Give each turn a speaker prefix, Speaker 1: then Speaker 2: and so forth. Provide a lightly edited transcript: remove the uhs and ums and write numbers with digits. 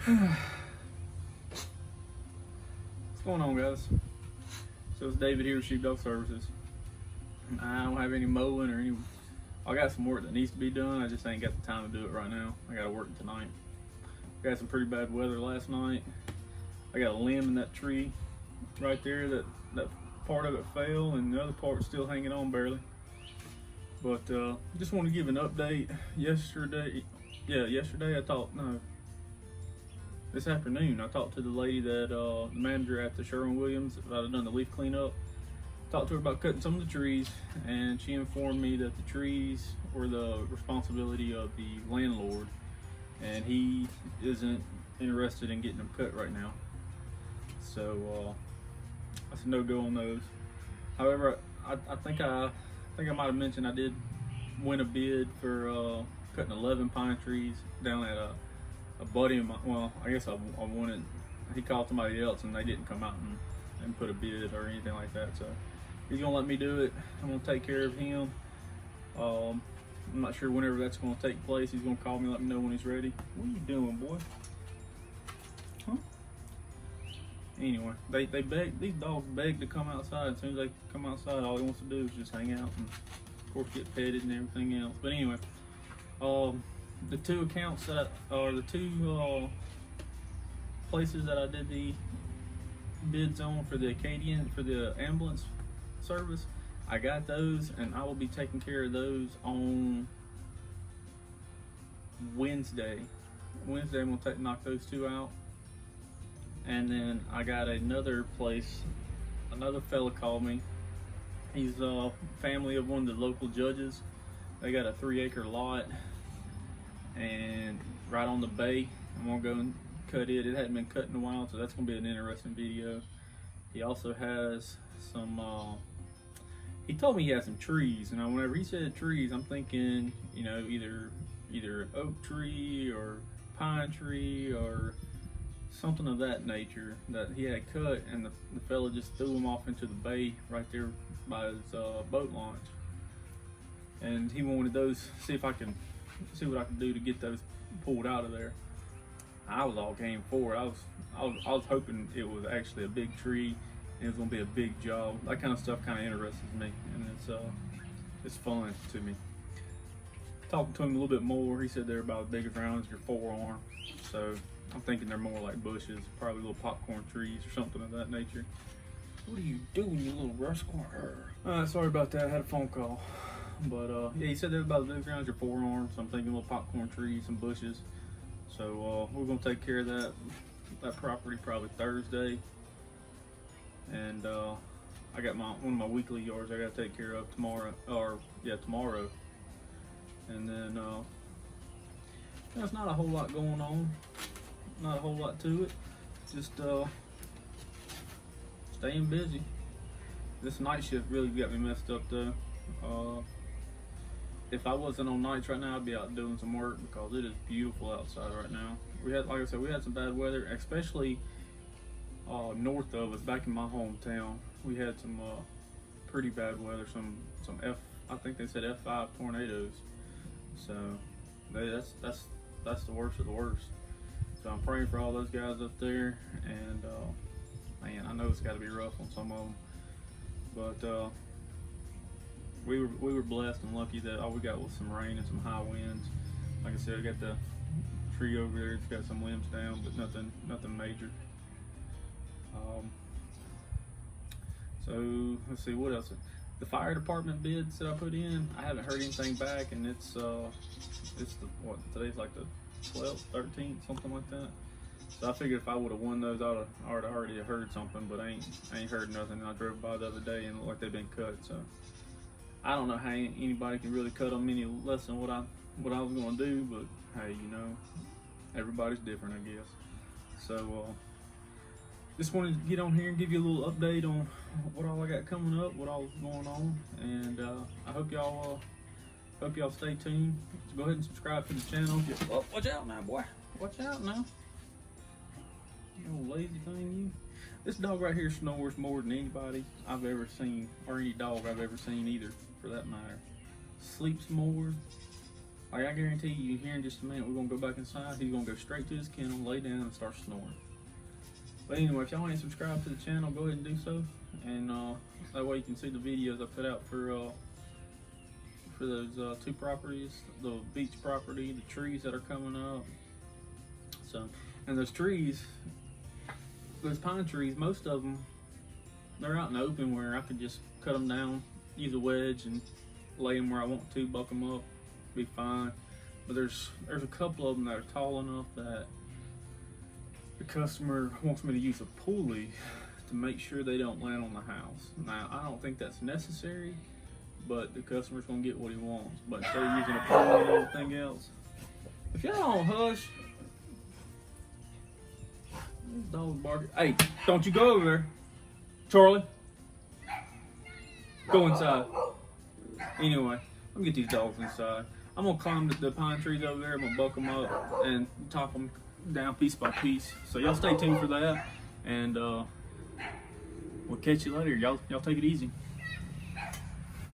Speaker 1: What's going on, guys? So it's David here with Sheepdog Services. I don't have any mowing or any. I got some work that needs to be done. I just ain't got the time to do it right now. I got to work tonight. Got some pretty bad weather last night. I got a limb in that tree right there. That part of it fell, and the other part's still hanging on barely. But just want to give an update. Yesterday I talked. No, this afternoon I talked to the lady that the manager at the Sherwin-Williams that had done the leaf cleanup. Talked to her about cutting some of the trees, and she informed me that the trees were the responsibility of the landlord, and he isn't interested in getting them cut right now. So that's a no-go on those. However, I think I might have mentioned I did win a bid for cutting 11 pine trees down at a buddy of mine. Well, I guess I won it. He called somebody else and they didn't come out and put a bid or anything like that. So he's gonna let me do it. I'm gonna take care of him. I'm not sure whenever that's gonna take place. He's gonna call me, let me know when he's ready. What are you doing, boy? Huh? Anyway, they beg, these dogs beg to come outside. As soon as they come outside, all he wants to do is just hang out and of course get petted and everything else. But anyway, the two accounts that the two places that I did the bids on for the Acadian, for the ambulance service, I got those, and I will be taking care of those on Wednesday. Wednesday I'm gonna knock those two out. And then I got another place, another fella called me. He's a family of one of the local judges. They got a 3-acre lot and right on the bay. I'm gonna go and cut it. It hadn't been cut in a while, so that's gonna be an interesting video. He also has some he told me he had some trees, and whenever he said trees, I'm thinking, you know, either an oak tree or pine tree or something of that nature that he had cut, and the fella just threw them off into the bay right there by his boat launch. And he wanted those, see what I can do to get those pulled out of there. I was all game for it. I was hoping it was actually a big tree and it was gonna be a big job. That kind of stuff kind of interests me, and it's fun to me. Talking to him a little bit more, he said they're about as big around as your forearm. So I'm thinking they're more like bushes, probably little popcorn trees or something of that nature. What are you doing, you little rascal? Sorry about that. I had a phone call. But yeah, he said they're about as big around your forearm. So I'm thinking little popcorn trees, some bushes. So we're gonna take care of that property probably Thursday. And I got one of my weekly yards I gotta take care of tomorrow. Tomorrow. And then there's not a whole lot going on. Not a whole lot to it. Just staying busy. This night shift really got me messed up though. If I wasn't on nights right now, I'd be out doing some work because it is beautiful outside right now. We had, like I said, we had some bad weather, especially north of us, back in my hometown. We had some pretty bad weather. Some I think they said F5 tornadoes. So that's the worst of the worst. So I'm praying for all those guys up there, and man, I know it's got to be rough on some of them, but we were blessed and lucky that all we got was some rain and some high winds. Like I said, I got the tree over there; it's got some limbs down, but nothing major. So let's see what else. The fire department bids that I put in, I haven't heard anything back, and it's today's like the 12th, 13th, something like that. So I figured if I would have won those, I would have already heard something, but I ain't heard nothing. I drove by the other day and it looked like they've been cut. So I don't know how anybody can really cut them any less than what I was gonna do, but hey, you know, everybody's different, I guess. So just wanted to get on here and give you a little update on what all I got coming up, what all is going on, and I hope y'all stay tuned. So go ahead and subscribe to the channel. Oh, watch out now, boy. Watch out now. You old lazy thing, you. This dog right here snores more than anybody I've ever seen, or any dog I've ever seen either, for that matter. Sleeps more. Like I guarantee you, here in just a minute, we're gonna go back inside. He's gonna go straight to his kennel, lay down, and start snoring. But anyway, if y'all ain't subscribed to the channel, go ahead and do so, and that way you can see the videos I put out for those 2 properties, the beach property, the trees that are coming up. So, and those trees, those pine trees, most of them, they're out in the open where I could just cut them down, use a wedge, and lay them where I want to, buck them up, be fine. But there's a couple of them that are tall enough that the customer wants me to use a pulley to make sure they don't land on the house. Now, I don't think that's necessary, but the customer's gonna get what he wants. But instead of using a pulley and everything else, if y'all don't hush, this dog's barking. Hey, don't you go over there, Charlie. Go inside. Anyway, let me get these dogs inside. I'm gonna climb the pine trees over there. I'm gonna buck them up and top them down piece by piece. So y'all stay tuned for that, and we'll catch you later. Y'all take it easy.